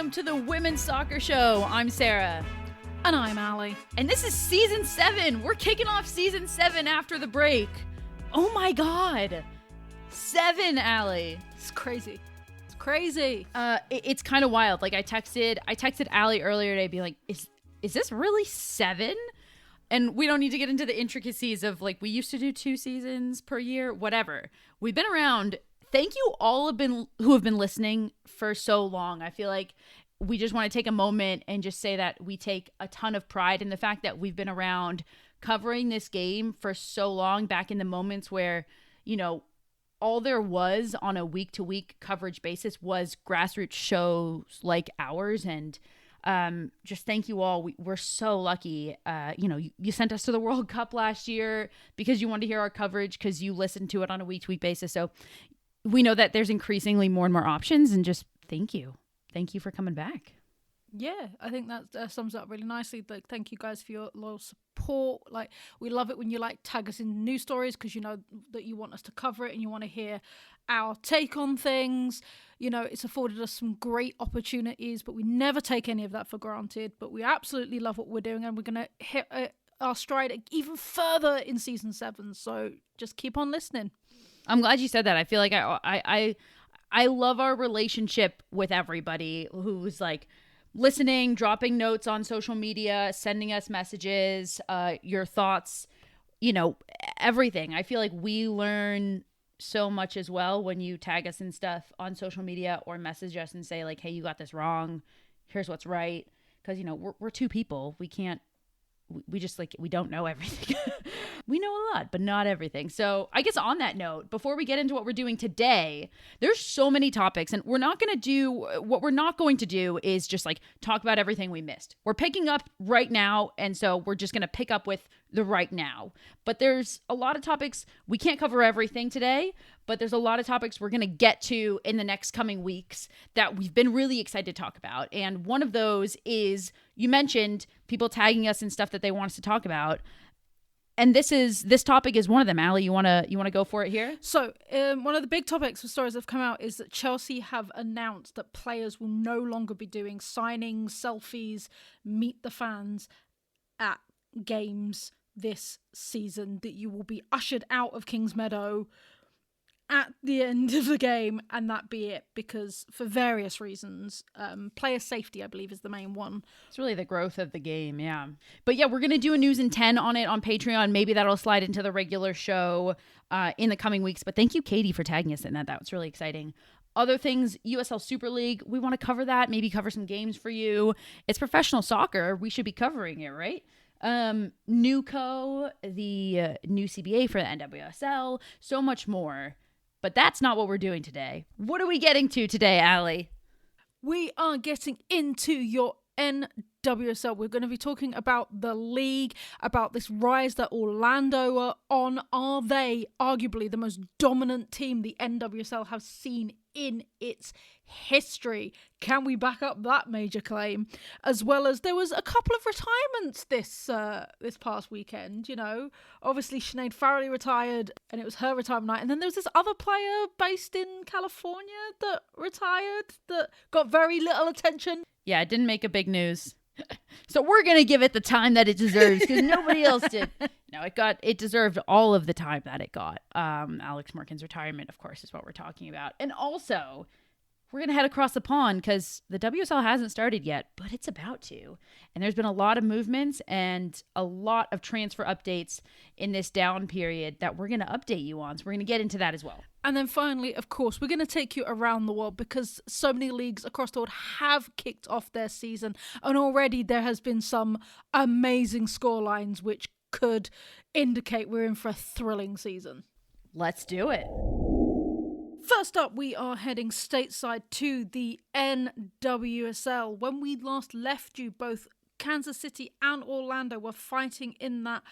welcome to the Women's Soccer Show. I'm Sara. And I'm Allie. And this is Season 7. We're kicking off Season 7 after the break. Oh my God. 7, Allie. It's crazy. It's crazy. It's kind of wild. Like I texted Allie earlier today being like, is this really 7? And we don't need to get into the intricacies of like, we used to do 2 seasons per year, whatever. We've been around. Thank you all who have been listening for so long. I feel like we just want to take a moment and just say that we take a ton of pride in the fact that we've been around covering this game for so long, back in the moments where, you know, all there was on a week-to-week coverage basis was grassroots shows like ours. And just thank you all. We're so lucky. You sent us to the World Cup last year because you wanted to hear our coverage, because you listened to it on a week-to-week basis. So we know that there's increasingly more and more options, and just thank you. Thank you for coming back. Yeah, I think that sums up really nicely. Like, thank you guys for your loyal support. Like, we love it when you tag us in news stories, because you know that you want us to cover it and you want to hear our take on things. You know, it's afforded us some great opportunities, but we never take any of that for granted. But we absolutely love what we're doing, and we're going to hit our stride even further in Season 7. So just keep on listening. I'm glad you said that. I feel like I love our relationship with everybody who's like listening, dropping notes on social media, sending us messages, your thoughts, you know, everything. I feel like we learn so much as well when you tag us and stuff on social media or message us and say like, hey, you got this wrong. Here's what's right. Because, you know, we're 2 people. We just like, we don't know everything. We know a lot, but not everything. So I guess on that note, before we get into what we're doing today, there's so many topics, and what we're not going to do is just like talk about everything we missed. We're picking up right now. And so we're just going to pick up with the right now. But there's a lot of topics. We can't cover everything today, but there's a lot of topics we're going to get to in the next coming weeks that we've been really excited to talk about. And one of those is, you mentioned people tagging us and stuff that they want us to talk about. And this topic is one of them. Allie, you want to go for it here? So one of the big topics for stories that have come out is that Chelsea have announced that players will no longer be doing signings, selfies, meet the fans at games this season, that you will be ushered out of Kingsmeadow at the end of the game, and that be it, because for various reasons, player safety, I believe, is the main one. It's really the growth of the game, yeah. But yeah, we're going to do a news in 10 on it on Patreon. Maybe that'll slide into the regular show in the coming weeks. But thank you, Katie, for tagging us in that. That was really exciting. Other things, USL Super League, we want to cover that, maybe cover some games for you. It's professional soccer. We should be covering it, right? NewCo, the new CBA for the NWSL, so much more. But that's not what we're doing today. What are we getting to today, Allie? We are getting into your NWSL. We're going to be talking about the league, about this rise that Orlando are on. Are they arguably the most dominant team the NWSL has seen in its history? Can we back up that major claim? As well as there was a couple of retirements this past weekend. You know, obviously Sinead Farrelly retired, and it was her retirement night. And then there was this other player based in California that retired that got very little attention. Yeah, it didn't make a big news. So we're going to give it the time that it deserves, because nobody else did. No, it deserved all of the time that it got. Alex Morgan's retirement, of course, is what we're talking about. And also, we're going to head across the pond because the WSL hasn't started yet, but it's about to. And there's been a lot of movements and a lot of transfer updates in this down period that we're going to update you on. So we're going to get into that as well. And then finally, of course, we're going to take you around the world, because so many leagues across the world have kicked off their season. And already there has been some amazing scorelines which could indicate we're in for a thrilling season. Let's do it. First up, we are heading stateside to the NWSL. When we last left you, both Kansas City and Orlando were fighting in that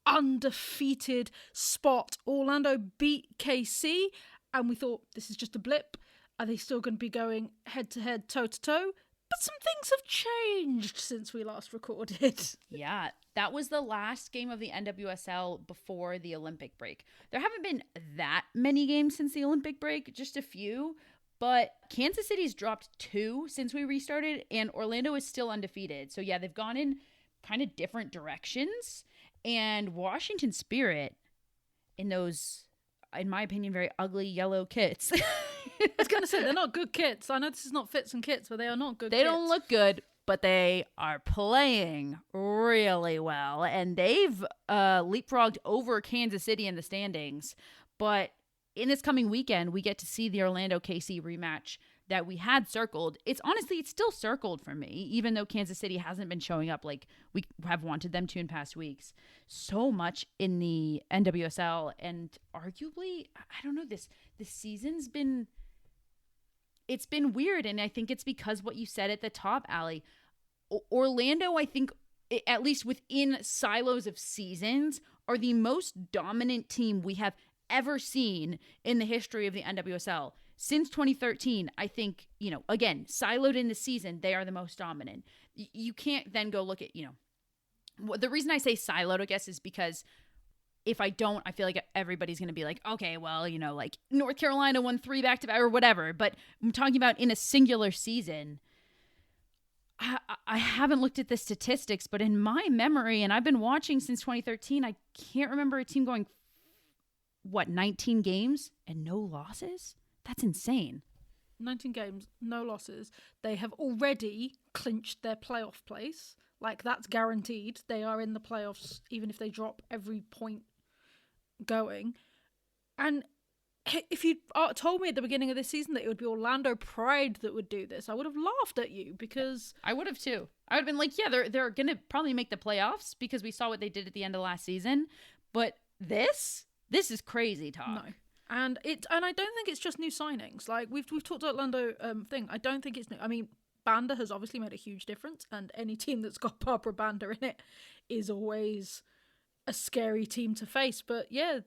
undefeated spot. Orlando beat KC, and we thought, this is just a blip. Are they still going to be going head-to-head, toe-to-toe? But some things have changed since we last recorded. Yeah, that was the last game of the NWSL before the Olympic break. There haven't been that many games since the Olympic break, just a few. But Kansas City's dropped 2 since we restarted, and Orlando is still undefeated. So, yeah, they've gone in kind of different directions. And Washington Spirit in those, in my opinion, very ugly yellow kits. I was going to say, they're not good kits. I know this is not fits and kits, but they are not good They kits. don't look good, but they are playing really well. And they've leapfrogged over Kansas City in the standings. But in this coming weekend, we get to see the Orlando KC rematch that we had circled. It's still circled for me, even though Kansas City hasn't been showing up like we have wanted them to in past weeks. So much in the NWSL, and arguably, I don't know, this season's been, it's been weird, and I think it's because what you said at the top, Allie. Orlando, I think, at least within silos of seasons, are the most dominant team we have ever seen in the history of the NWSL. Since 2013, I think, again, siloed in the season, they are the most dominant. You can't then go look at, the reason I say siloed, I guess, is because if I don't, I feel like everybody's going to be like, okay, well, like North Carolina won 3 back-to-back or whatever. But I'm talking about in a singular season. I haven't looked at the statistics, but in my memory, and I've been watching since 2013, I can't remember a team going 19 games and no losses? That's insane. 19 games, no losses. They have already clinched their playoff place. Like, that's guaranteed. They are in the playoffs, even if they drop every point going. And if you told me at the beginning of this season that it would be Orlando Pride that would do this, I would have laughed at you, because I would have too. I would have been like, yeah, they're going to probably make the playoffs because we saw what they did at the end of last season. But this is crazy talk. No. And I don't think it's just new signings. Like, we've talked about Orlando thing. I don't think it's new. I mean, Banda has obviously made a huge difference, and any team that's got Barbara Banda in it is always a scary team to face. But yeah,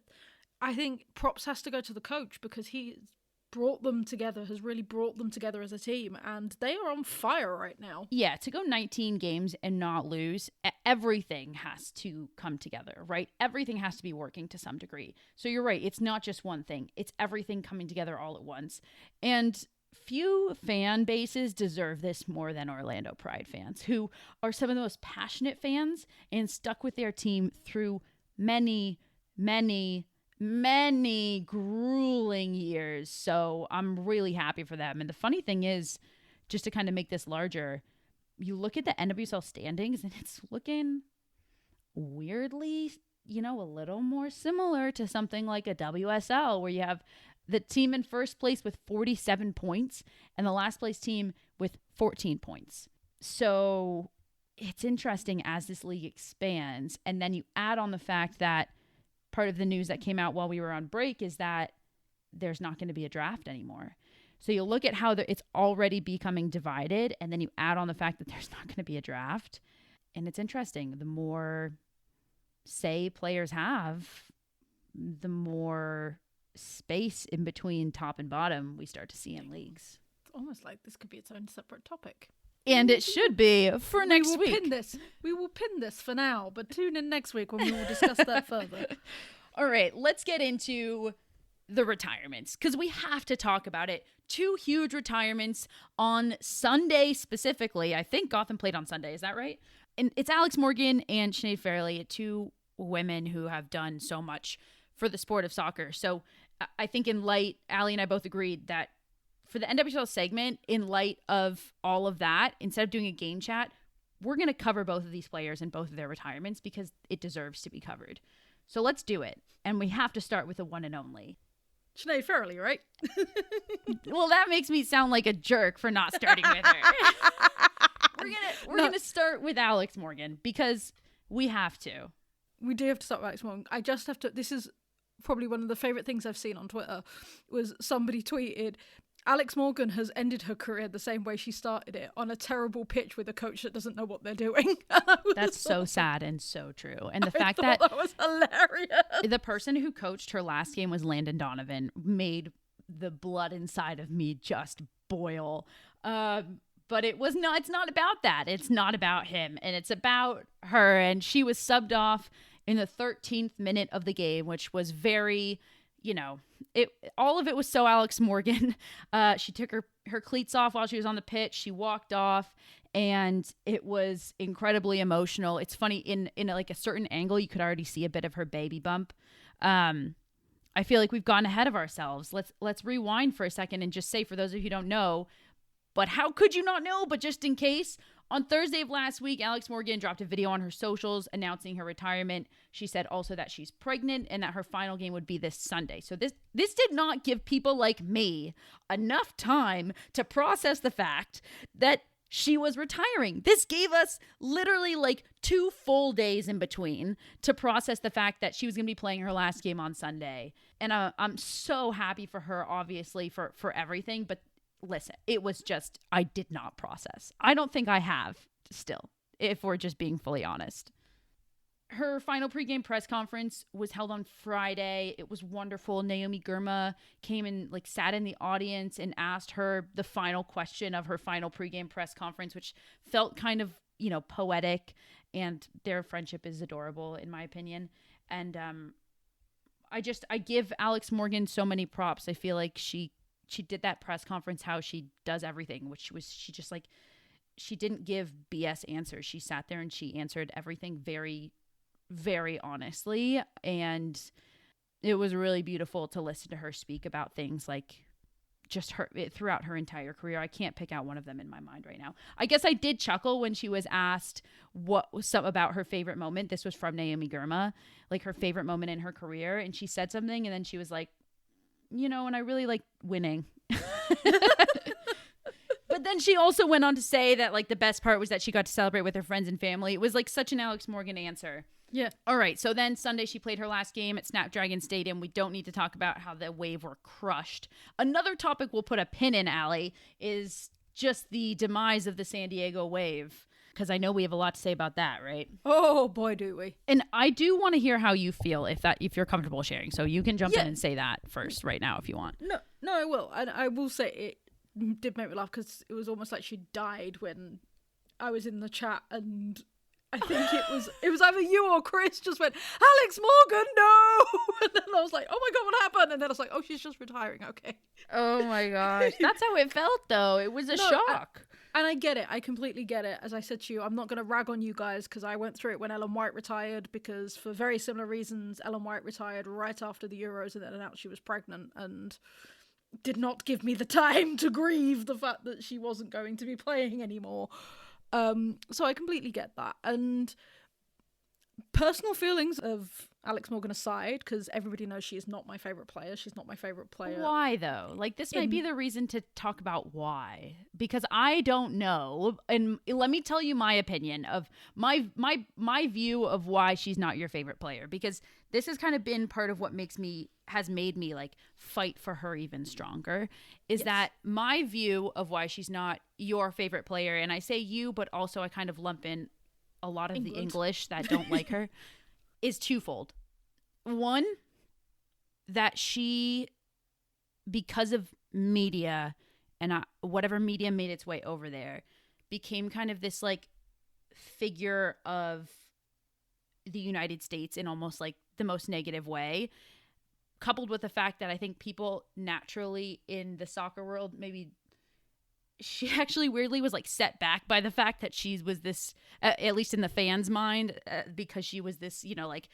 I think props has to go to the coach, because he has really brought them together as a team, and they are on fire right now. Yeah, to go 19 games and not lose, everything has to come together, right? Everything has to be working to some degree. So you're right, it's not just one thing. It's everything coming together all at once. And few fan bases deserve this more than Orlando Pride fans, who are some of the most passionate fans and stuck with their team through many, many grueling years. So I'm really happy for them. And the funny thing is, just to kind of make this larger, you look at the NWSL standings and it's looking weirdly, a little more similar to something like a WSL, where you have the team in first place with 47 points and the last place team with 14 points. So it's interesting as this league expands. And then you add on the fact that part of the news that came out while we were on break is that there's not going to be a draft anymore. So you look at how it's already becoming divided, and then you add on the fact that there's not going to be a draft. And it's interesting. The more say players have, the more space in between top and bottom we start to see in leagues. It's almost like this could be its own separate topic. And it should be for next week. We will pin this for now, but tune in next week when we will discuss that further. All right, let's get into the retirements, because we have to talk about it. 2 huge retirements on Sunday specifically. I think Gotham played on Sunday. Is that right? And it's Alex Morgan and Sinead Farrelly, 2 women who have done so much for the sport of soccer. So I think in light, Allie and I both agreed that for the NWSL segment, in light of all of that, instead of doing a game chat, we're going to cover both of these players and both of their retirements because it deserves to be covered. So let's do it. And we have to start with the one and only. Sinead Farrelly, right? Well, that makes me sound like a jerk for not starting with her. We're gonna start with Alex Morgan because we have to. We do have to start with Alex Morgan. I just have to. This is probably one of the favorite things I've seen on Twitter. Was somebody tweeted, Alex Morgan has ended her career the same way she started it, on a terrible pitch with a coach that doesn't know what they're doing. That's so sad and so true. And the I fact thought that was hilarious. The person who coached her last game was Landon Donovan made the blood inside of me just boil. But it's not about that. It's not about him. And it's about her. And she was subbed off in the 13th minute of the game, which was very, you know, all of it was so Alex Morgan. She took her cleats off while she was on the pitch. She walked off, and it was incredibly emotional. It's funny, in like a certain angle, you could already see a bit of her baby bump. I feel like we've gone ahead of ourselves. Let's rewind for a second and just say, for those of you who don't know, but how could you not know? But just in case, on Thursday of last week, Alex Morgan dropped a video on her socials announcing her retirement. She said also that she's pregnant and that her final game would be this Sunday. So this did not give people like me enough time to process the fact that she was retiring. This gave us literally like 2 full days in between to process the fact that she was going to be playing her last game on Sunday. And I'm so happy for her, obviously, for everything. But listen, it was just, I did not process. I don't think I have still, if we're just being fully honest. Her final pregame press conference was held on Friday. It was wonderful. Naomi Girma came and like sat in the audience and asked her the final question of her final pregame press conference, which felt kind of, you know, poetic, and their friendship is adorable in my opinion. And I give Alex Morgan so many props. I feel like she did that press conference how she does everything, which was she didn't give BS answers. She sat there and she answered everything very, very honestly, and it was really beautiful to listen to her speak about things like just her throughout her entire career. I can't pick out one of them in my mind right now. I guess I did chuckle when she was asked what was some about her favorite moment. This was from Naomi Girma, like her favorite moment in her career, and she said something and then she was like, you know, and I really like winning. But then she also went on to say that like the best part was that she got to celebrate with her friends and family. It was like such an Alex Morgan answer. Yeah. All right. So then Sunday she played her last game at Snapdragon Stadium. We don't need to talk about how the Wave were crushed. Another topic we'll put a pin in, Allie, is just the demise of the San Diego Wave. Because I know we have a lot to say about that, right? Oh boy, do we. And I do want to hear how you feel if you're comfortable sharing. So you can jump in and say that first right now if you want. No, I will. And I will say it did make me laugh because it was almost like she died when I was in the chat, and I think it was either you or Chris just went, Alex Morgan, no! And then I was like, oh my God, what happened? And then I was like, oh, she's just retiring. Okay. Oh my gosh. That's how it felt, though. It was a shock. And I get it. I completely get it. As I said to you, I'm not going to rag on you guys because I went through it when Ellen White retired, because for very similar reasons, Ellen White retired right after the Euros and then announced she was pregnant and did not give me the time to grieve the fact that she wasn't going to be playing anymore. So I completely get that. And personal feelings of Alex Morgan aside, because everybody knows she is not my favourite player. She's not my favourite player. Why, though? Like, this might be the reason to talk about why. Because I don't know. And let me tell you my opinion of my view of why she's not your favourite player. Because this has kind of been part of what has made me, like, fight for her even stronger. Is that my view of why she's not your favourite player, and I say you, but also I kind of lump in a lot of the English that don't like her, is twofold. One, that she, because of media and whatever media made its way over there, became kind of this like figure of the United States in almost like the most negative way, coupled with the fact that I think people naturally in the soccer world, maybe she actually weirdly was like set back by the fact that she was this, at least in the fans' mind, because she was this, you know, like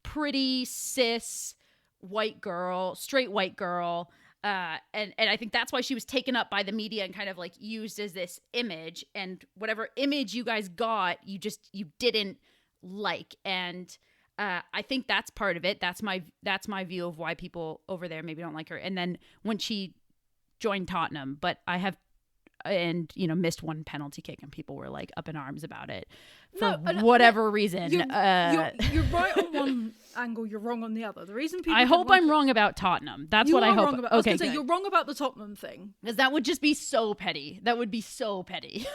pretty cis white girl, straight white girl. And I think that's why she was taken up by the media and kind of like used as this image, and whatever image you guys got, you didn't like. And I think that's part of it. That's my view of why people over there maybe don't like her. And then when she joined Tottenham, but missed one penalty kick and people were like up in arms about it for whatever reason. You're right on one angle, you're wrong on the other. The reason people, I hope I'm wrong about Tottenham. That's what I hope. I was going to say you're wrong about the Tottenham thing, because that would just be so petty. That would be so petty.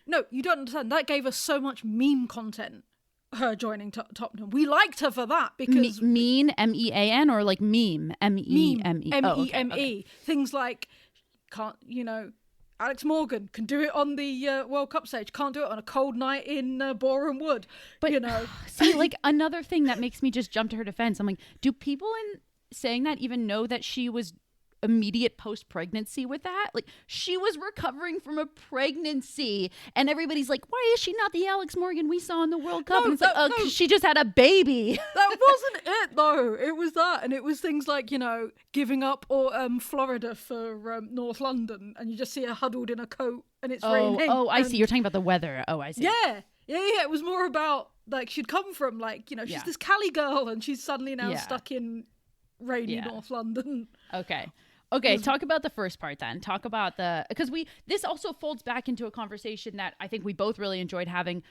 No, you don't understand. That gave us so much meme content. Her joining Tottenham, we liked her for that because mean MEAN or like meme MEME MEME things like Alex Morgan can do it on the World Cup stage, can't do it on a cold night in Boreham Wood. But see, like another thing that makes me just jump to her defense. I'm like, do people in saying that even know that she was immediate post-pregnancy with that? Like, she was recovering from a pregnancy, and everybody's like, why is she not the Alex Morgan we saw in the World Cup? And it's like, 'cause she just had a baby. That wasn't it, though. It was that, and it was things like, giving up or Florida for North London, and you just see her huddled in a coat, and it's raining. Oh, I see. You're talking about the weather. Oh, I see. Yeah. It was more about, like, she'd come from, like, she's this Cali girl, and she's suddenly now stuck in rainy North London. Okay, talk about the first part then. Talk about because this also folds back into a conversation that I think we both really enjoyed having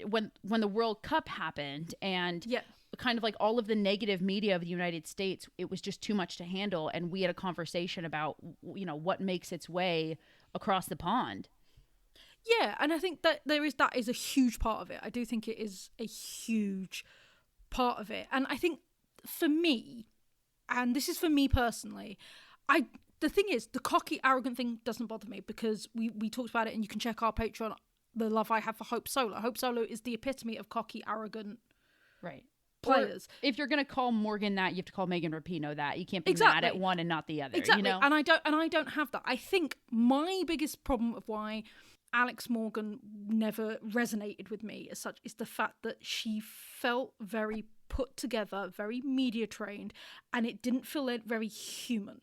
when the World Cup happened, and kind of like all of the negative media of the United States, it was just too much to handle, and we had a conversation about what makes its way across the pond. Yeah, and I think that that is a huge part of it. I do think it is a huge part of it, and I think for me, and this is for me personally, the thing is, the cocky, arrogant thing doesn't bother me, because we talked about it, and you can check our Patreon, the love I have for Hope Solo. Hope Solo is the epitome of cocky, arrogant players. Or if you're going to call Morgan that, you have to call Megan Rapinoe that. You can't be mad at one and not the other. Exactly. And I don't have that. I think my biggest problem of why Alex Morgan never resonated with me as such is the fact that she felt very put together, very media trained, and it didn't feel very human.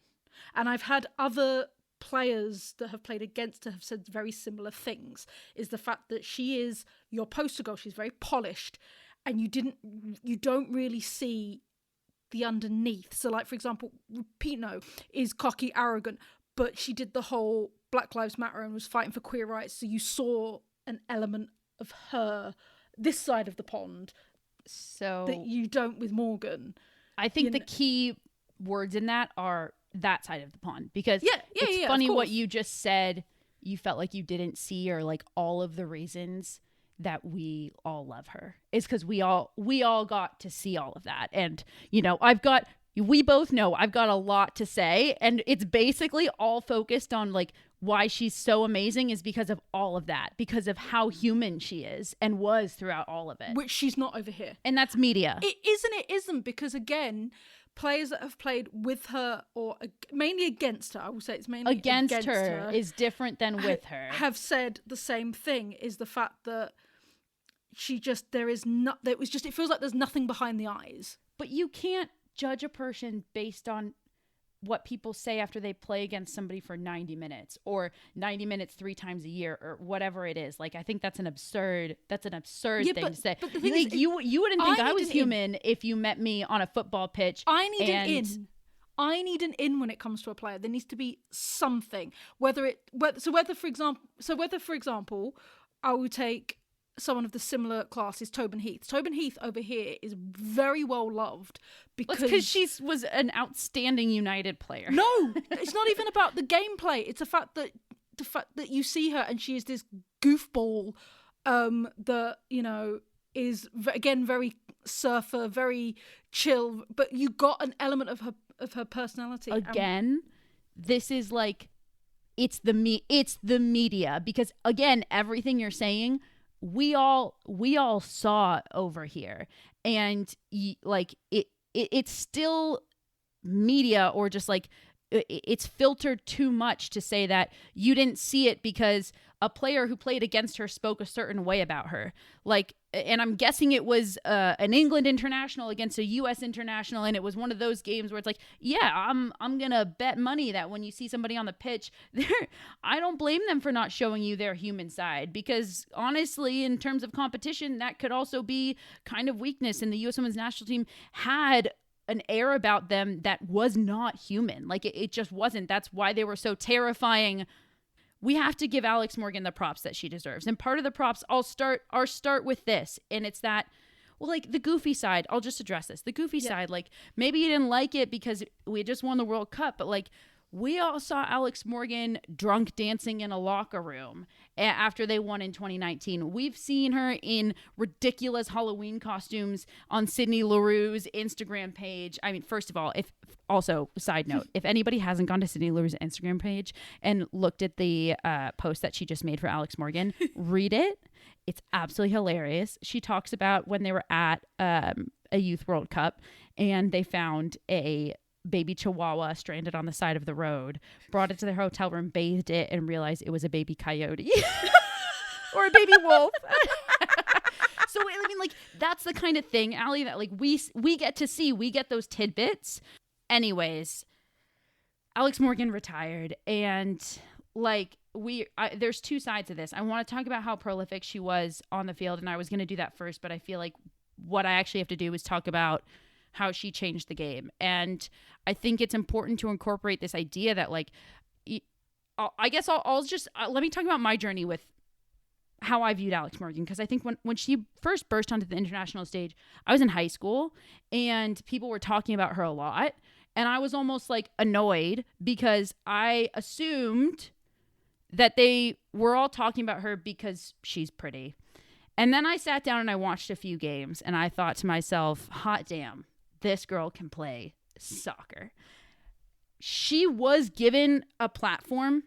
And I've had other players that have played against her have said very similar things, is the fact that she is your poster girl. She's very polished, and you don't really see the underneath. So, like, for example, Rapinoe is cocky, arrogant, but she did the whole Black Lives Matter and was fighting for queer rights. So you saw an element of her, this side of the pond, that you don't with Morgan. I think the key words in that are that side of the pond, because it's funny what you just said. You felt like you didn't see, or like all of the reasons that we all love her is because we all got to see all of that. And we both know I've got a lot to say, and it's basically all focused on like why she's so amazing is because of all of that, because of how human she is and was throughout all of it, which she's not over here. And that's media. It isn't, because again, players that have played with her or mainly against her, I will say it's mainly against her is different than with her, have said the same thing, is the fact that she just, it feels like there's nothing behind the eyes. But you can't judge a person based on what people say after they play against somebody for 90 minutes or 90 minutes 3 times a year or whatever it is. Like, I think that's an absurd thing to say. But the thing is, you wouldn't think I was human if you met me on a football pitch. I need an in when it comes to a player. There needs to be something, whether for example, I would take someone of the similar class is Tobin Heath. Tobin Heath over here is very well loved because she was an outstanding United player. No, it's not even about the gameplay. It's the fact that you see her and she is this goofball that is again very surfer, very chill, but you got an element of her personality. Again, this is like it's the media, because again, everything you're saying, we all saw over here, and it's still media, or just like it's filtered too much to say that you didn't see it because a player who played against her spoke a certain way about her. Like, and I'm guessing it was an England international against a US international, and it was one of those games where it's like, yeah, I'm gonna bet money that when you see somebody on the pitch, I don't blame them for not showing you their human side, because honestly, in terms of competition, that could also be kind of weakness. And the US women's national team had an air about them that was not human. Like, it just wasn't. That's why they were so terrifying. We have to give Alex Morgan the props that she deserves. And part of the props, I'll start with this. And it's that, well, like, the goofy side, I'll just address this. The goofy side, like, maybe you didn't like it because we just won the World Cup, but like, we all saw Alex Morgan drunk dancing in a locker room after they won in 2019. We've seen her in ridiculous Halloween costumes on Sydney Leroux's Instagram page. I mean, first of all, side note, if anybody hasn't gone to Sydney Leroux's Instagram page and looked at the post that she just made for Alex Morgan, read it. It's absolutely hilarious. She talks about when they were at a Youth World Cup and they found a baby chihuahua stranded on the side of the road, brought it to their hotel room, bathed it, and realized it was a baby coyote or a baby wolf. So I mean, like, that's the kind of thing, Allie, that like we get to see. We get those tidbits. Anyways, Alex Morgan retired, and like there's two sides of this. I want to talk about how prolific she was on the field, and I was going to do that first, but I feel like what I actually have to do is talk about how she changed the game. And I think it's important to incorporate this idea that like, I guess I'll just let me talk about my journey with how I viewed Alex Morgan, because I think when she first burst onto the international stage, I was in high school and people were talking about her a lot, and I was almost like annoyed because I assumed that they were all talking about her because she's pretty. And then I sat down and I watched a few games and I thought to myself, hot damn, this girl can play soccer. She was given a platform.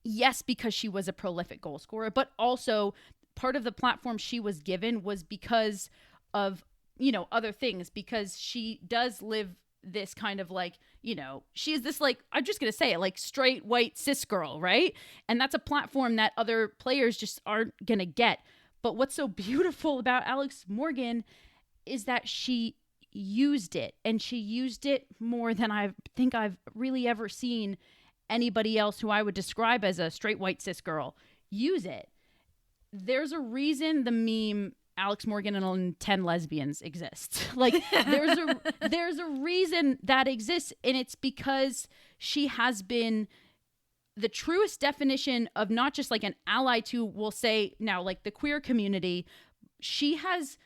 Yes, because she was a prolific goal scorer, but also part of the platform she was given was because of, you know, other things, because she does live this kind of like, you know, she is this like, I'm just going to say it, like straight white cis girl, right? And that's a platform that other players just aren't going to get. But what's so beautiful about Alex Morgan is that she used it, and she used it more than I think I've really ever seen anybody else who I would describe as a straight white cis girl use it. There's a reason the meme Alex Morgan and 10 lesbians exists. Like there's a reason that exists, and it's because she has been the truest definition of not just like an ally to, we'll say now, like the queer community. She has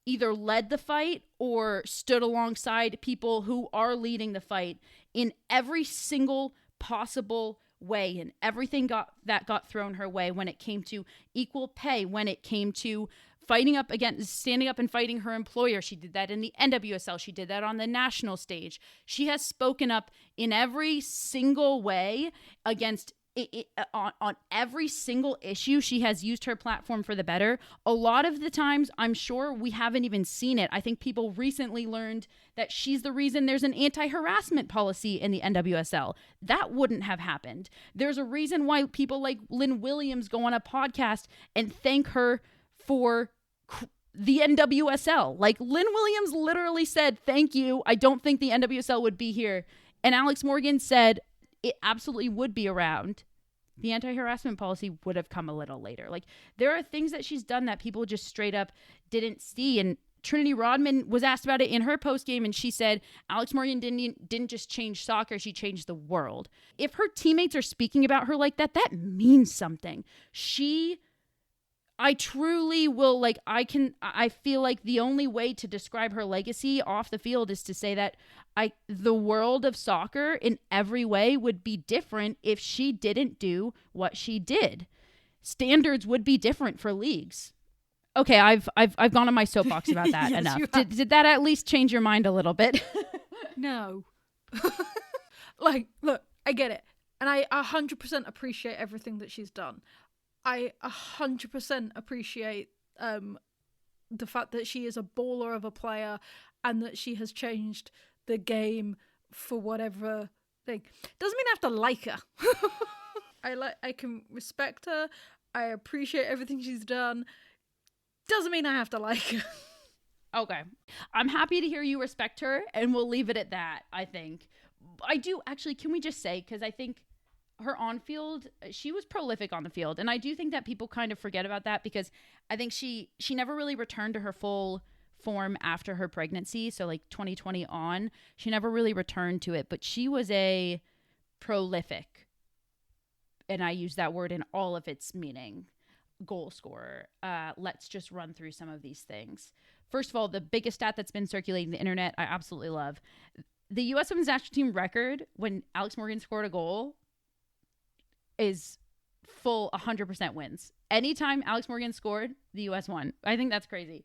either led the fight or stood alongside people who are leading the fight in every single possible way, and everything that got thrown her way when it came to equal pay, when it came to standing up and fighting her employer. She did that in the NWSL. She did that on the national stage. She has spoken up in every single way against on every single issue. She has used her platform for the better. A lot of the times, I'm sure we haven't even seen it. I think people recently learned that she's the reason there's an anti-harassment policy in the NWSL. That wouldn't have happened. There's a reason why people like Lynn Williams go on a podcast and thank her for the NWSL. Like, Lynn Williams literally said, thank you. I don't think the NWSL would be here. And Alex Morgan said it absolutely would be around. The anti-harassment policy would have come a little later. Like, there are things that she's done that people just straight up didn't see. And Trinity Rodman was asked about it in her postgame, and she said Alex Morgan didn't just change soccer, she changed the world. If her teammates are speaking about her like that, that means something. I truly will, like, I feel like the only way to describe her legacy off the field is to say that the world of soccer in every way would be different if she didn't do what she did. Standards would be different for leagues. Okay, I've gone on my soapbox about that Yes, enough. Did that at least change your mind a little bit? No. Like, look, I get it. And I 100% appreciate everything that she's done. I 100% appreciate the fact that she is a baller of a player and that she has changed the game for whatever thing. Doesn't mean I have to like her. I can respect her. I appreciate everything she's done. Doesn't mean I have to like her. Okay. I'm happy to hear you respect her, and we'll leave it at that, I think. I do, actually, can we just say, because I think her on-field, she was prolific on the field, and I do think that people kind of forget about that, because I think she never really returned to her full form after her pregnancy, so like 2020 on, she never really returned to it, but she was a prolific, and I use that word in all of its meaning, goal scorer. Let's just run through some of these things. First of all, the biggest stat that's been circulating the internet, I absolutely love. The U.S. Women's National Team record when Alex Morgan scored a goal is full 100% wins. Anytime Alex Morgan scored, the U.S. won. I think that's crazy.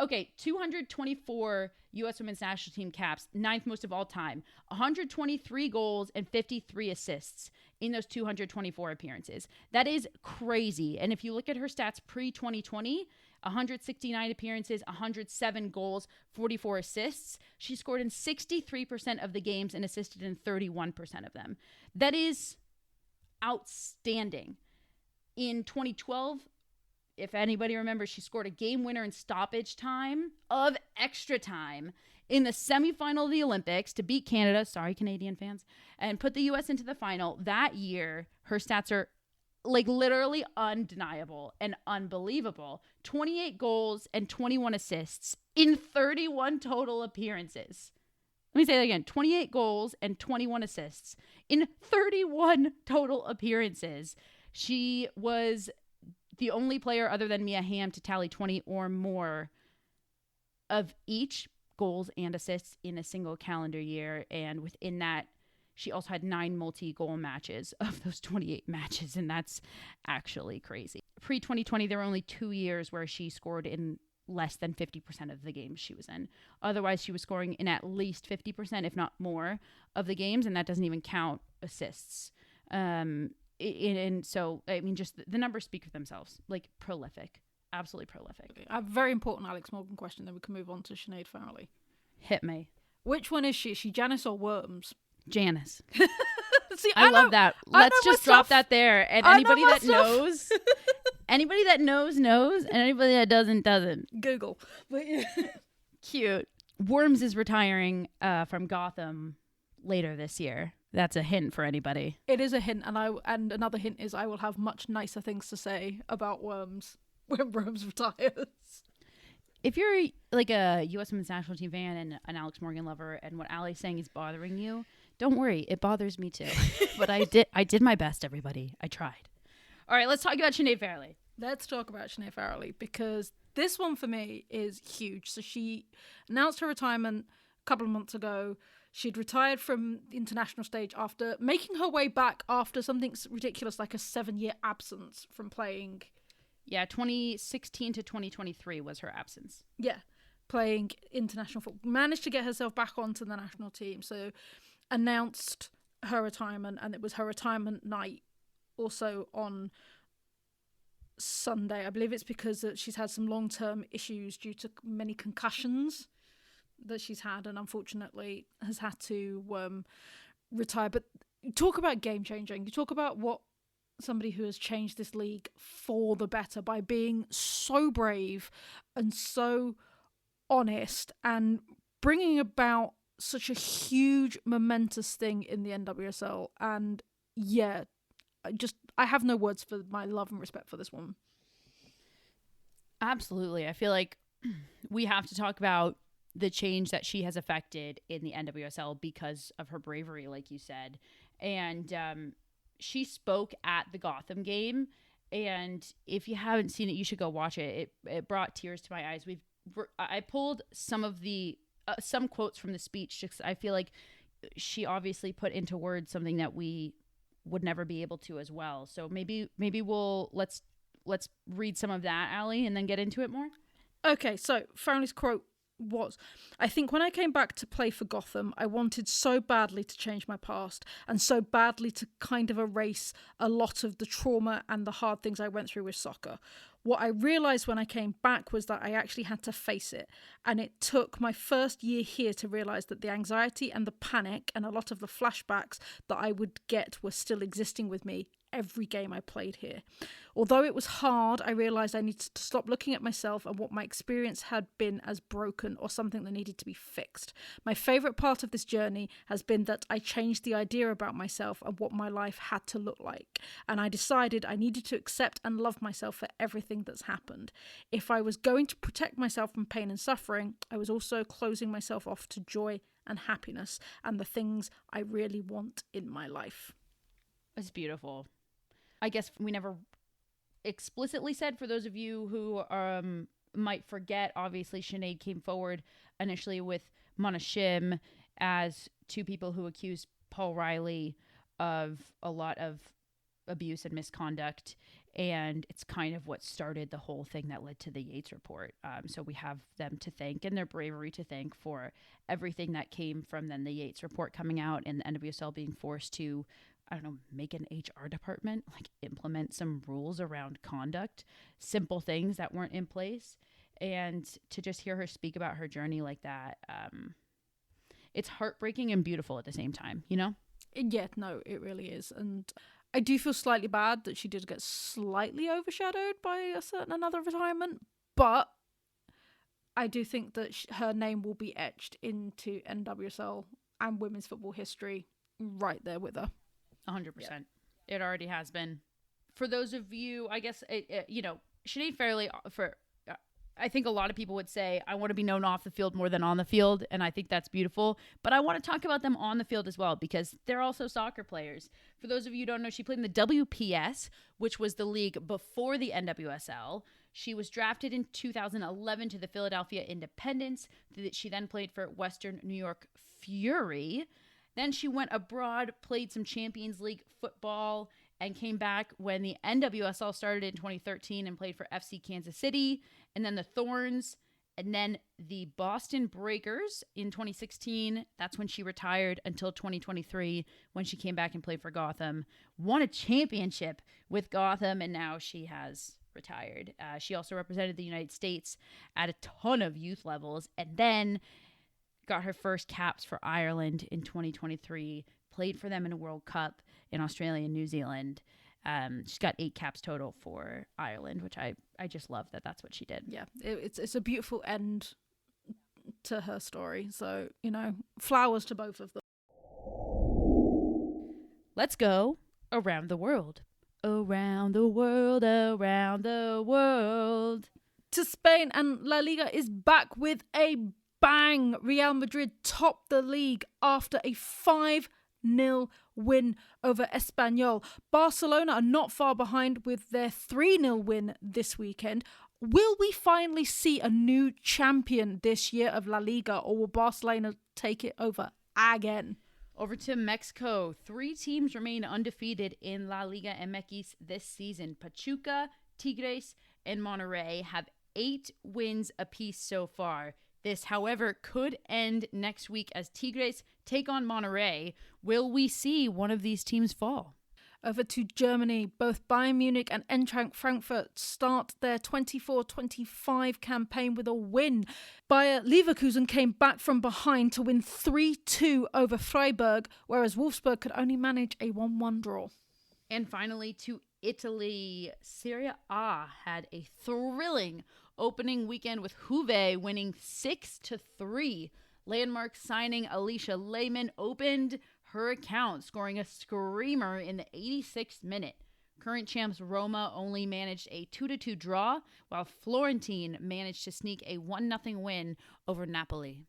Okay, 224 U.S. Women's National Team caps, 9th most of all time. 123 goals and 53 assists in those 224 appearances. That is crazy. And if you look at her stats pre-2020, 169 appearances, 107 goals, 44 assists. She scored in 63% of the games and assisted in 31% of them. That is outstanding. In 2012, if anybody remembers, she scored a game winner in stoppage time of extra time in the semifinal of the Olympics to beat Canada, sorry Canadian fans, and put the U.S. into the final. That year, her stats are like literally undeniable and unbelievable. 28 goals and 21 assists in 31 total appearances. Let me say that again. 28 goals and 21 assists in 31 total appearances. She was the only player other than Mia Hamm to tally 20 or more of each goals and assists in a single calendar year. And within that, she also had 9 multi-goal matches of those 28 matches. And that's actually crazy. Pre-2020, there were only 2 years where she scored in less than 50% of the games she was in. Otherwise, she was scoring in at least 50%, if not more, of the games. And that doesn't even count assists. And so, I mean, just the numbers speak for themselves. Like, prolific. Absolutely prolific. I have a very important Alex Morgan question, then we can move on to Sinead Farrelly. Hit me. Which one is she? Is she Janice or Worms? Janice. See, I love that. Let's just drop that there. And anybody that knows, anybody that knows, and anybody that doesn't. Google. But yeah. Cute. Worms is retiring from Gotham later this year. That's a hint for anybody. It is a hint, and another hint is I will have much nicer things to say about Worms when Worms retires. If you're like a U.S. Women's National Team fan and an Alex Morgan lover, and what Allie's saying is bothering you, don't worry, it bothers me too. But I did my best, everybody. I tried. All right, let's talk about Sinead Farrelly. Let's talk about Sinead Farrelly, because this one for me is huge. So she announced her retirement a couple of months ago. She'd retired from the international stage after making her way back after something ridiculous like a 7-year absence from playing. Yeah, 2016 to 2023 was her absence. Yeah, playing international football. Managed to get herself back onto the national team. So announced her retirement, and it was her retirement night also on Sunday. I believe it's because she's had some long-term issues due to many concussions that she's had, and unfortunately has had to retire. But talk about game changing. You talk about what somebody who has changed this league for the better by being so brave and so honest and bringing about such a huge momentous thing in the NWSL. And yeah, I have no words for my love and respect for this woman. Absolutely. I feel like we have to talk about the change that she has affected in the NWSL because of her bravery, like you said. And she spoke at the Gotham game, and if you haven't seen it, you should go watch it. It brought tears to my eyes. I pulled some of the some quotes from the speech, just I feel like she obviously put into words something that we would never be able to as well. So maybe let's read some of that, Allie, and then get into it more. Okay, so Farrelly's quote was, "I think when I came back to play for Gotham, I wanted so badly to change my past and so badly to kind of erase a lot of the trauma and the hard things I went through with soccer. What I realised when I came back was that I actually had to face it, and it took my first year here to realise that the anxiety and the panic and a lot of the flashbacks that I would get were still existing with me every game I played here. Although it was hard, I realised I needed to stop looking at myself and what my experience had been as broken or something that needed to be fixed. My favourite part of this journey has been that I changed the idea about myself and what my life had to look like, and I decided I needed to accept and love myself for everything that's happened. If I was going to protect myself from pain and suffering, I was also closing myself off to joy and happiness and the things I really want in my life." It's beautiful. I guess we never explicitly said, for those of you who might forget, obviously Sinead came forward initially with Mona Shim as two people who accused Paul Riley of a lot of abuse and misconduct, and it's kind of what started the whole thing that led to the Yates report. So we have them to thank and their bravery to thank for everything that came from then the Yates report coming out and the NWSL being forced to I don't know, make an HR department, like implement some rules around conduct, simple things that weren't in place. And to just hear her speak about her journey like that, it's heartbreaking and beautiful at the same time, you know? Yeah, no, it really is. And I do feel slightly bad that she did get slightly overshadowed by a certain another retirement, but I do think that her name will be etched into NWSL and women's football history right there with her. 100%. Yeah. It already has been. For those of you, I guess, Sinead Farrelly, I think a lot of people would say, I want to be known off the field more than on the field, and I think that's beautiful. But I want to talk about them on the field as well, because they're also soccer players. For those of you who don't know, she played in the WPS, which was the league before the NWSL. She was drafted in 2011 to the Philadelphia Independence. She then played for Western New York Fury. Then she went abroad, played some Champions League football, and came back when the NWSL started in 2013 and played for FC Kansas City, and then the Thorns, and then the Boston Breakers in 2016. That's when she retired until 2023 when she came back and played for Gotham. Won a championship with Gotham, and now she has retired. She also represented the United States at a ton of youth levels, and then got her first caps for Ireland in 2023, played for them in a World Cup in Australia and New Zealand. She's got 8 caps total for Ireland, which I just love that that's what she did. Yeah, it's a beautiful end to her story. So, flowers to both of them. Let's go around the world. Around the world, around the world. To Spain, and La Liga is back with a bang. Real Madrid topped the league after a 5-0 win over Espanyol. Barcelona are not far behind with their 3-0 win this weekend. Will we finally see a new champion this year of La Liga, or will Barcelona take it over again? Over to Mexico. 3 teams remain undefeated in La Liga MX this season. Pachuca, Tigres, and Monterrey have 8 wins apiece so far. This, however, could end next week as Tigres take on Monterrey. Will we see one of these teams fall? Over to Germany. Both Bayern Munich and Eintracht Frankfurt start their 24-25 campaign with a win. Bayer Leverkusen came back from behind to win 3-2 over Freiburg, whereas Wolfsburg could only manage a 1-1 draw. And finally to Italy. Serie A had a thrilling opening weekend with Juve winning 6-3. Landmark signing Alicia Lehmann opened her account, scoring a screamer in the 86th minute. Current champs Roma only managed a 2-2 draw, while Florentine managed to sneak a 1-0 win over Napoli.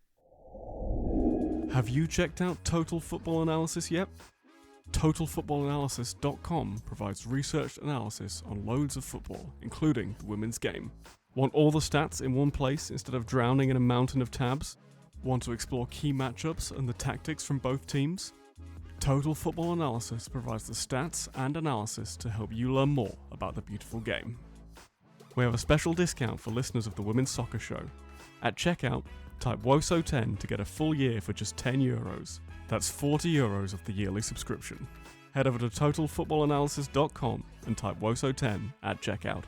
Have you checked out Total Football Analysis yet? TotalFootballAnalysis.com provides research analysis on loads of football, including the women's game. Want all the stats in one place instead of drowning in a mountain of tabs? Want to explore key matchups and the tactics from both teams? Total Football Analysis provides the stats and analysis to help you learn more about the beautiful game. We have a special discount for listeners of the Women's Soccer Show. At checkout, type WOSO10 to get a full year for just €10. That's €40 of the yearly subscription. Head over to TotalFootballAnalysis.com and type WOSO10 at checkout.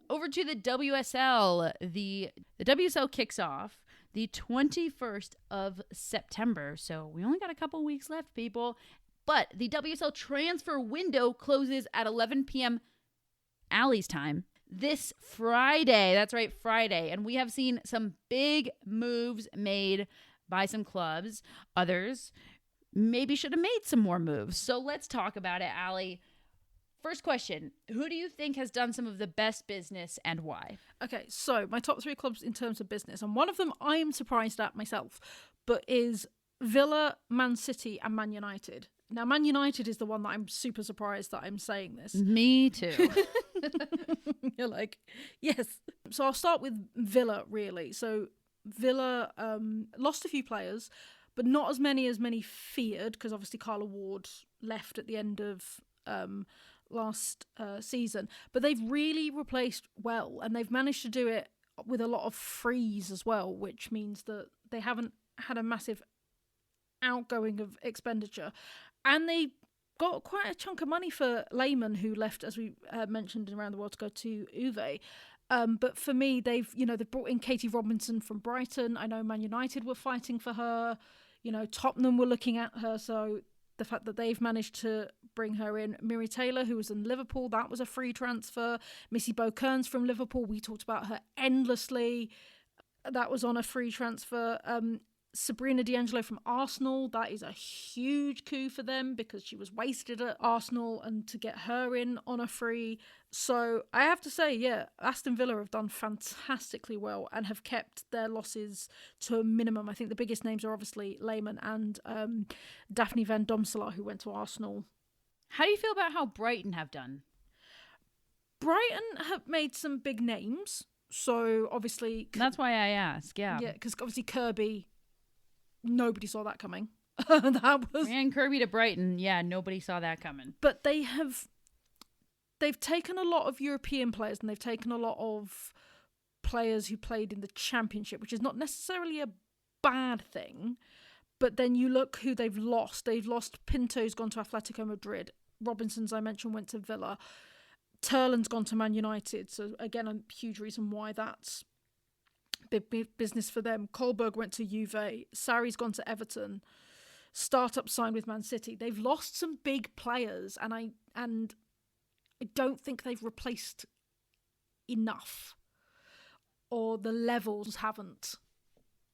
Over to the WSL. The WSL kicks off the 21st of September. So we only got a couple weeks left, people. But the WSL transfer window closes at 11 p.m. Allie's time this Friday. That's right, Friday. And we have seen some big moves made by some clubs. Others maybe should have made some more moves. So let's talk about it, Allie. First question, who do you think has done some of the best business and why? Okay, so my top 3 clubs in terms of business, and one of them I am surprised at myself, but is Villa, Man City and Man United. Now, Man United is the one that I'm super surprised that I'm saying this. Me too. You're like, yes. So I'll start with Villa, really. So Villa lost a few players, but not as many feared, because obviously Carla Ward left at the end of last season, but they've really replaced well, and they've managed to do it with a lot of frees as well, which means that they haven't had a massive outgoing of expenditure. And they got quite a chunk of money for Lehman, who left, as we mentioned, around the world to go to Uwe. But for me, they've brought in Katie Robinson from Brighton. I know Man United were fighting for her. Tottenham were looking at her. So the fact that they've managed to bring her in. Miri Taylor, who was in Liverpool, that was a free transfer. Missy Bo-Kearns from Liverpool, we talked about her endlessly. That was on a free transfer. Sabrina D'Angelo from Arsenal, that is a huge coup for them because she was wasted at Arsenal, and to get her in on a free. So I have to say, yeah, Aston Villa have done fantastically well and have kept their losses to a minimum. I think the biggest names are obviously Lehman and Daphne Van Domselaar, who went to Arsenal. How do you feel about how Brighton have done? Brighton have made some big names. So obviously... That's why I ask, yeah. Yeah, because obviously Kirby... Nobody saw that coming. And Kirby to Brighton, yeah, nobody saw that coming. But they've taken a lot of European players, and they've taken a lot of players who played in the Championship, which is not necessarily a bad thing. But then you look who they've lost. They've lost Pinto's gone to Atletico Madrid. Robinson's, I mentioned, went to Villa. Turlin's gone to Man United. So again, a huge reason why that's big business for them. Kohlberg went to Juve. Sarri's gone to Everton. Startup signed with Man City. They've lost some big players, and I don't think they've replaced enough, or the levels haven't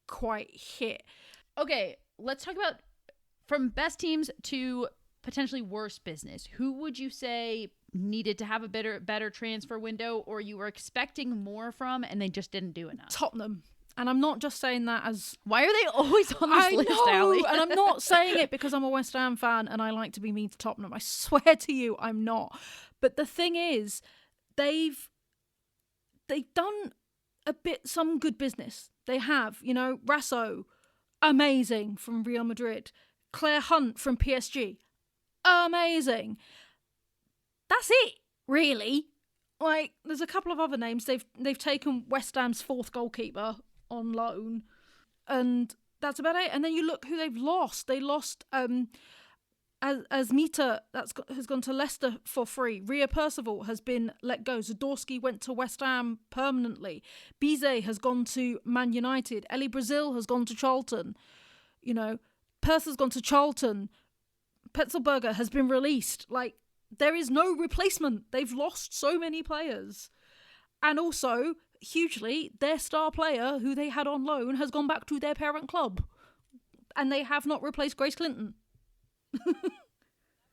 quite hit. Okay, let's talk about from best teams to potentially worst business. Who would you say needed to have a better transfer window, or you were expecting more from and they just didn't do enough? Tottenham. And I'm not just saying that as... Why are they always on this list, Allie? And I'm not saying it because I'm a West Ham fan and I like to be mean to Tottenham. I swear to you, I'm not. But the thing is, they've done some good business. They have, Rasso, amazing, from Real Madrid. Claire Hunt from PSG, amazing. That's it, really. Like, there's a couple of other names. They've taken West Ham's fourth goalkeeper on loan, and that's about it. And then you look who they've lost. They lost Asmita, has gone to Leicester for free. Rhea Percival has been let go. Zadorsky went to West Ham permanently. Bizet has gone to Man United. Ellie Brazil has gone to Charlton. Perth has gone to Charlton. Petzelberger has been released. Like, there is no replacement. They've lost so many players. And also, hugely, their star player, who they had on loan, has gone back to their parent club. And they have not replaced Grace Clinton.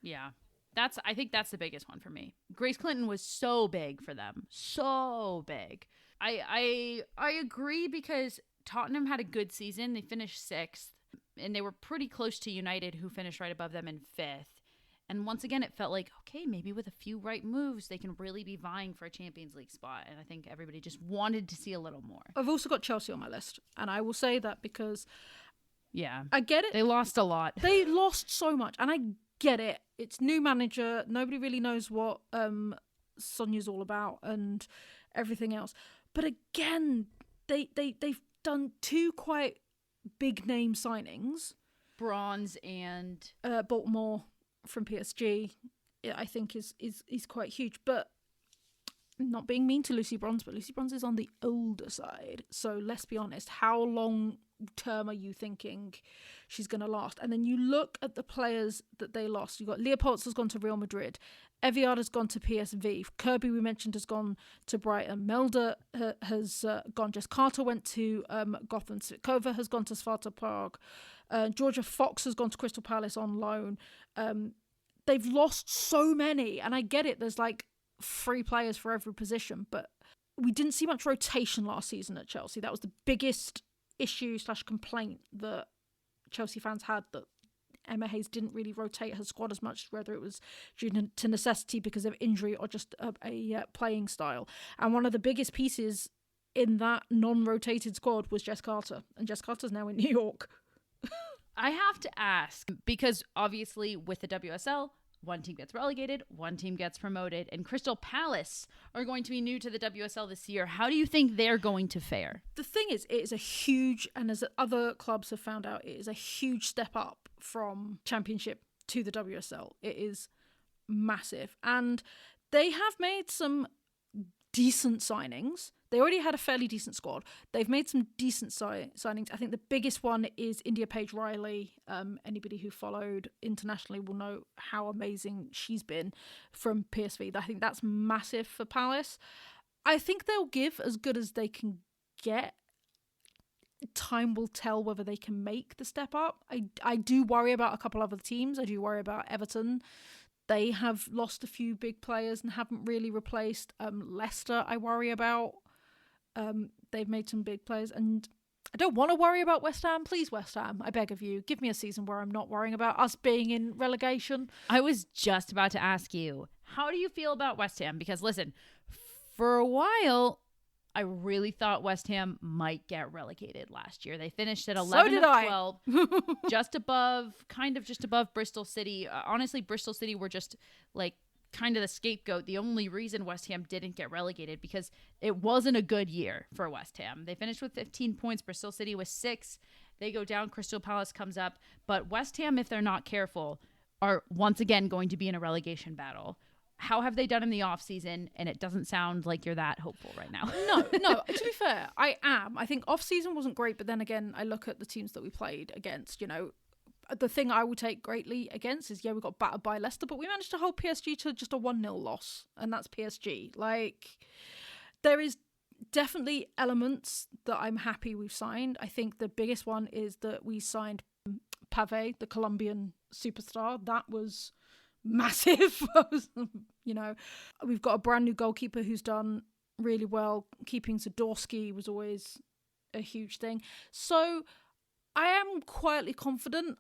Yeah. I think that's the biggest one for me. Grace Clinton was so big for them. So big. I agree, because Tottenham had a good season. They finished 6th. And they were pretty close to United, who finished right above them in 5th. And once again, it felt like, okay, maybe with a few right moves, they can really be vying for a Champions League spot. And I think everybody just wanted to see a little more. I've also got Chelsea on my list. And I will say that because... Yeah. I get it. They lost a lot. They lost so much. And I get it. It's new manager. Nobody really knows what Sonia's all about and everything else. But again, they've done 2 quite big name signings. Bronze and... Baltimore from PSG, I think is quite huge. But not being mean to Lucy Bronze, but Lucy Bronze is on the older side. So let's be honest, how long term are you thinking she's going to last? And then you look at the players that they lost. You've got Leopolds has gone to Real Madrid. Eviard has gone to PSV. Kirby, we mentioned, has gone to Brighton. Melda has gone. Jess Carter went to Gotham. Svitkova has gone to Sparta Prague. Georgia Fox has gone to Crystal Palace on loan. They've lost so many, and I get it. There's like 3 players for every position, but we didn't see much rotation last season at Chelsea. That was the biggest issue/complaint that Chelsea fans had, that Emma Hayes didn't really rotate her squad as much, whether it was due to necessity because of injury or just a playing style. And one of the biggest pieces in that non-rotated squad was Jess Carter, and Jess Carter's now in New York. I have to ask, because obviously with the WSL, one team gets relegated, one team gets promoted, and Crystal Palace are going to be new to the WSL this year. How do you think they're going to fare? The thing is, it is a huge, and as other clubs have found out, it is a huge step up from Championship to the WSL. It is massive. And they have made some decent signings. They already had a fairly decent squad. They've made some decent signings. I think the biggest one is India Page Riley. Anybody who followed internationally will know how amazing she's been from PSV. I think that's massive for Palace. I think they'll give as good as they can get. Time will tell whether they can make the step up. I do worry about a couple other teams. I do worry about Everton. They have lost a few big players and haven't really replaced. Leicester, I worry about. They've made some big players. And I don't want to worry about West Ham. Please, West Ham, I beg of you, give me a season where I'm not worrying about us being in relegation. I was just about to ask you, how do you feel about West Ham? Because listen, for a while, I really thought West Ham might get relegated last year. They finished at 11 of 12, just above Bristol City. Honestly, Bristol City were just like kind of the scapegoat. The only reason West Ham didn't get relegated because it wasn't a good year for West Ham. They finished with 15 points. Bristol City was 6. They go down. Crystal Palace comes up. But West Ham, if they're not careful, are once again going to be in a relegation battle. How have they done in the offseason? And it doesn't sound like you're that hopeful right now. No. To be fair, I am. I think off-season wasn't great, but then again, I look at the teams that we played against, the thing I would take greatly against is, we got battered by Leicester, but we managed to hold PSG to just a 1-0 loss, and that's PSG. There is definitely elements that I'm happy we've signed. I think the biggest one is that we signed Pave, the Colombian superstar. That was massive. We've got a brand new goalkeeper who's done really well. Keeping Zadorsky was always a huge thing. So I am quietly confident.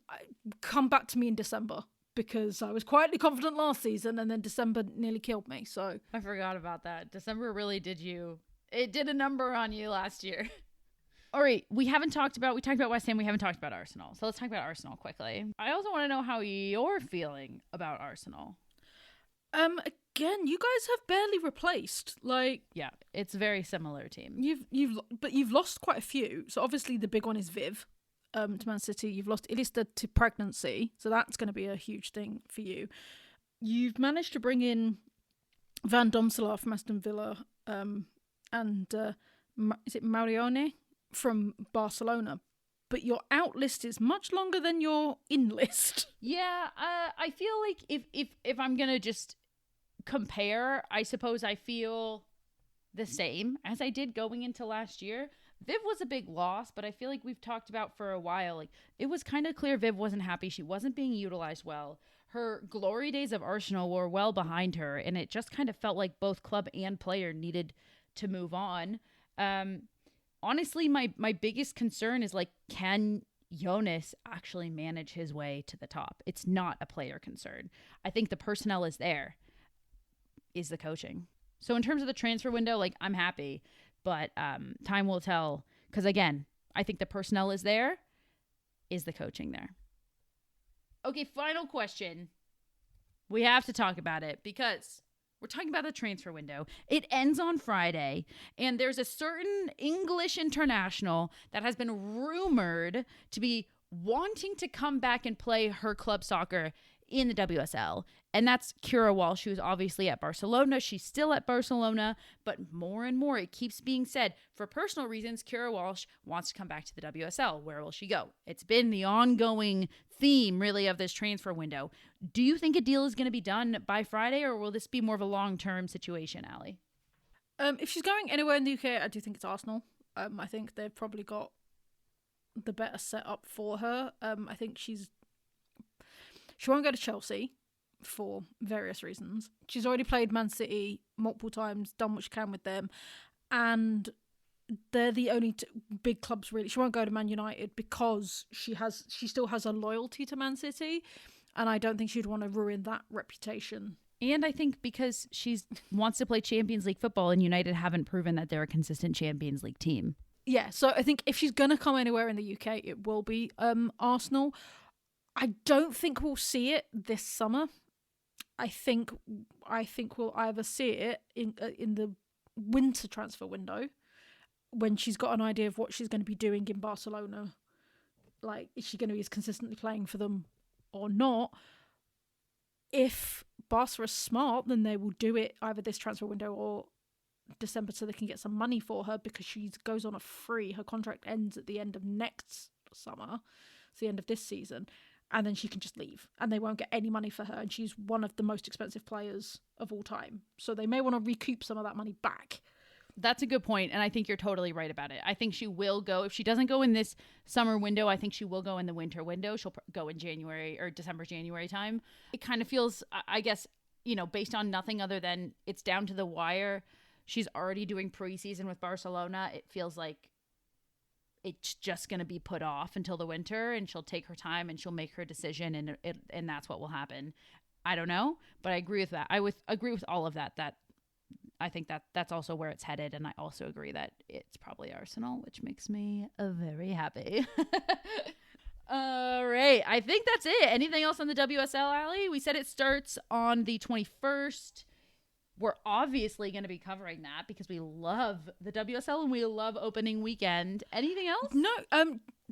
Come back to me in December, because I was quietly confident last season and then December nearly killed me. So I forgot about that. December really did a number on you last year. All right, we talked about West Ham, we haven't talked about Arsenal. So let's talk about Arsenal quickly. I also want to know how you're feeling about Arsenal. Again, you guys have barely replaced. Yeah, it's a very similar team. You've lost quite a few. So obviously the big one is Viv to Man City. You've lost Ilista to pregnancy, so that's going to be a huge thing for you. You've managed to bring in Van Domselaar from Aston Villa, and is it Marione from Barcelona, but your out list is much longer than your in list. Yeah, I feel like if I'm gonna just compare, I suppose I feel the same as I did going into last year. Viv was a big loss, but I feel like we've talked about for a while, it was kind of clear Viv wasn't happy. She wasn't being utilized well. Her glory days of Arsenal were well behind her, and it just kind of felt like both club and player needed to move on. Honestly, my biggest concern is can Jonas actually manage his way to the top? It's not a player concern. I think the personnel is there. Is the coaching. So in terms of the transfer window, I'm happy, but time will tell. Because again, I think the personnel is there. Is the coaching there? Okay, final question. We have to talk about it because we're talking about the transfer window. It ends on Friday, and there's a certain English international that has been rumored to be wanting to come back and play her club soccer in the WSL. And that's Kira Walsh, who's obviously at Barcelona. She's still at Barcelona, but more and more it keeps being said, for personal reasons, Kira Walsh wants to come back to the WSL. Where will she go? It's been the ongoing theme, really, of this transfer window. Do you think a deal is going to be done by Friday, or will this be more of a long-term situation, Allie? If she's going anywhere in the UK, I do think it's Arsenal. I think they've probably got the better setup for her. I think she won't go to Chelsea for various reasons. She's already played Man City multiple times, done what she can with them, and they're the only big clubs really. She won't go to Man United because she still has a loyalty to Man City, and I don't think she'd want to ruin that reputation. And I think because she wants to play Champions League football, and United haven't proven that they're a consistent Champions League team. Yeah, so I think if she's going to come anywhere in the UK, it will be Arsenal. I don't think we'll see it this summer. I think we'll either see it in the winter transfer window when she's got an idea of what she's going to be doing in Barcelona. Is she going to be as consistently playing for them or not? if Barca are smart, then they will do it either this transfer window or December so they can get some money for her, because she goes on a free. Her contract ends at the end of next summer. It's the end of this season. And then she can just leave and they won't get any money for her. And she's one of the most expensive players of all time. So they may want to recoup some of that money back. That's a good point, and I think you're totally right about it. I think she will go. If she doesn't go in this summer window, I think she will go in the winter window. She'll go in January or December, January time. It kind of feels, I guess, based on nothing other than it's down to the wire. She's already doing preseason with Barcelona. It feels like it's just going to be put off until the winter, and she'll take her time and she'll make her decision, and that's what will happen. I don't know, but I agree with that. I agree with all of that. That I think that's also where it's headed, and I also agree that it's probably Arsenal, which makes me very happy. All right, I think that's it. Anything else on the WSL, Allie? We said it starts on the 21st. We're obviously going to be covering that because we love the WSL and we love opening weekend. Anything else? No,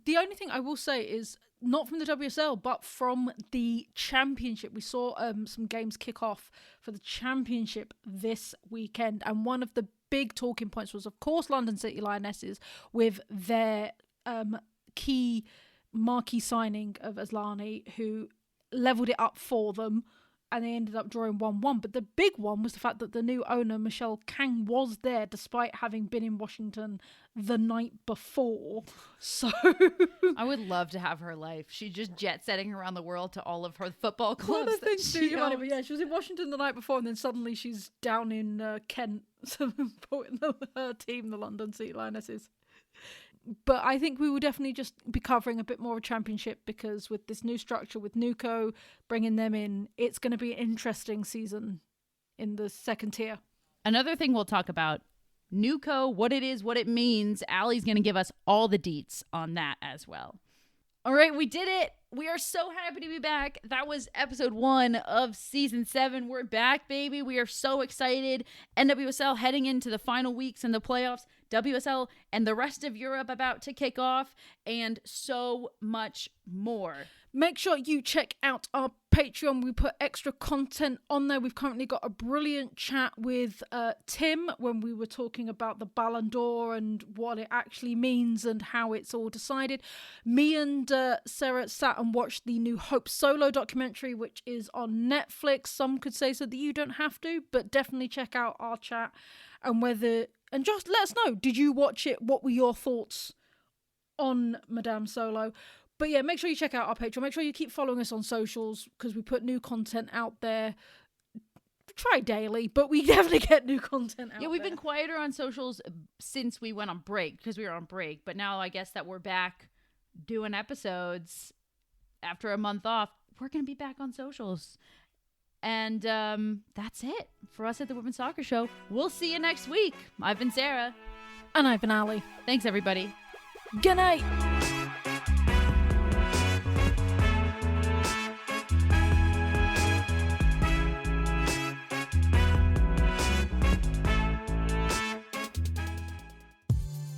the only thing I will say is not from the WSL, but from the championship. We saw some games kick off for the championship this weekend. And one of the big talking points was, of course, London City Lionesses with their key marquee signing of Asllani, who leveled it up for them. And they ended up drawing 1-1. But the big one was the fact that the new owner, Michelle Kang, was there despite having been in Washington the night before. So I would love to have her life. She's just jet-setting around the world to all of her football clubs. Well, I think she was in Washington the night before, and then suddenly she's down in Kent supporting her team, the London City Lionesses. But I think we will definitely just be covering a bit more of a championship, because with this new structure, with Nuco bringing them in, it's going to be an interesting season in the second tier. Another thing we'll talk about, Nuco, what it is, what it means. Allie's going to give us all the deets on that as well. All right, we did it. We are so happy to be back. That was episode 1 of season 7. We're back, baby. We are so excited. NWSL heading into the final weeks in the playoffs. WSL and the rest of Europe about to kick off, and so much more. Make sure you check out our Patreon. We put extra content on there. We've currently got a brilliant chat with Tim when we were talking about the Ballon d'Or and what it actually means and how it's all decided. Me and Sarah sat and watched the new Hope Solo documentary, which is on Netflix. Some could say so that you don't have to, but definitely check out our chat and just let us know, did you watch it? What were your thoughts on Madame Solo? But yeah, make sure you check out our Patreon. Make sure you keep following us on socials, because we put new content out there. Try daily, but we definitely get new content out there. Yeah, we've been quieter on socials since we went on break, because we were on break. But now I guess that we're back doing episodes after a month off. We're going to be back on socials. And that's it for us at the Women's Soccer Show. We'll see you next week. I've been Sarah. And I've been Allie. Thanks, everybody. Good night.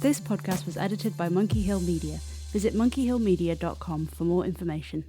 This podcast was edited by Monkey Hill Media. Visit monkeyhillmedia.com for more information.